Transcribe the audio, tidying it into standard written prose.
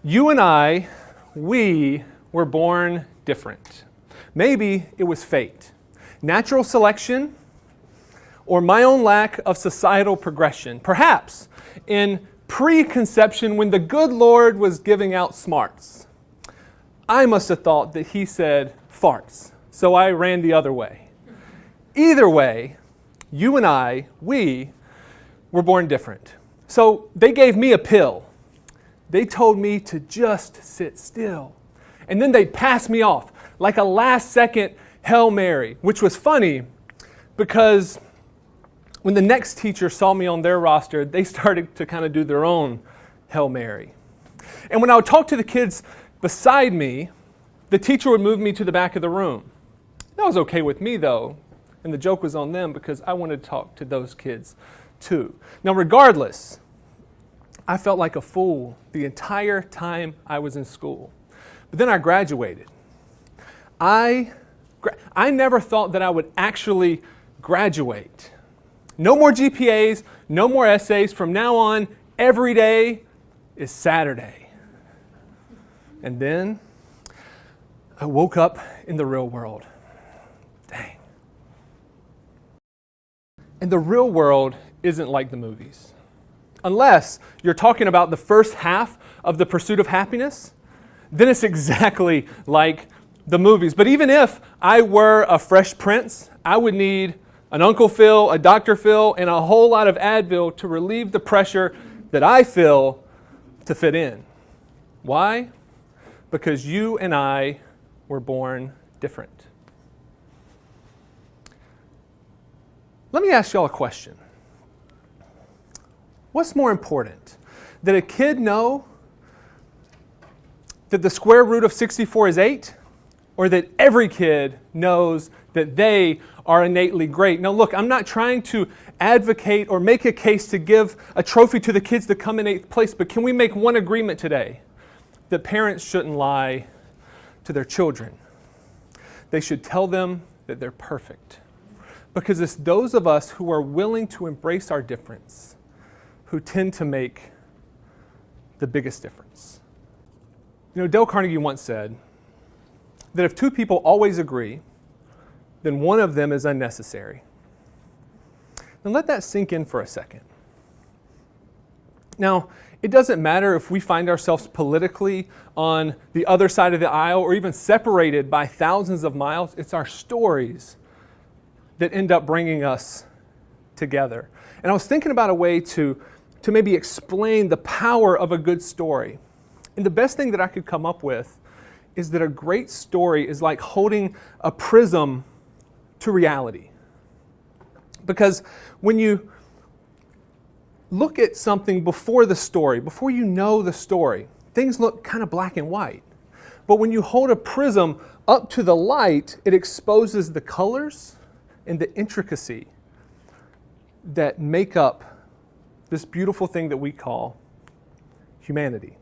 You and I, we were born different. Maybe it was fate, natural selection, or my own lack of societal progression. Perhaps in preconception, when the good Lord was giving out smarts, I must have thought that he said farts, so I ran the other way. Either way, you and I, we were born different. So they gave me a pill. They told me to just sit still. And then they'd pass me off like a last-second Hail Mary, which was funny because when the next teacher saw me on their roster, they started to kind of do their own Hail Mary. And when I would talk to the kids beside me, the teacher would move me to the back of the room. That was okay with me, though, and the joke was on them because I wanted to talk to those kids, too. Now, regardless, I felt like a fool the entire time I was in school. But then I graduated. I never thought that I would actually graduate. No more GPAs, no more essays. From now on, every day is Saturday. And then I woke up in the real world. Dang. And the real world isn't like the movies. Unless you're talking about the first half of The Pursuit of Happiness, then it's exactly like the movies. But even if I were a Fresh Prince, I would need an Uncle Phil, a Dr. Phil, and a whole lot of Advil to relieve the pressure that I feel to fit in. Why? Because you and I were born different. Let me ask y'all a question. What's more important? That a kid know that the square root of 64 is 8? Or that every kid knows that they are innately great? Now look, I'm not trying to advocate or make a case to give a trophy to the kids that come in 8th place, but can we make one agreement today? That parents shouldn't lie to their children. They should tell them that they're perfect. Because it's those of us who are willing to embrace our difference who tend to make the biggest difference. You know, Dale Carnegie once said that if two people always agree, then one of them is unnecessary. Now let that sink in for a second. Now, it doesn't matter if we find ourselves politically on the other side of the aisle or even separated by thousands of miles. It's our stories that end up bringing us together. And I was thinking about a way to maybe explain the power of a good story. And the best thing that I could come up with is that a great story is like holding a prism to reality. Because when you look at something before the story, before you know the story, things look kind of black and white. But when you hold a prism up to the light, it exposes the colors and the intricacy that make up this beautiful thing that we call humanity.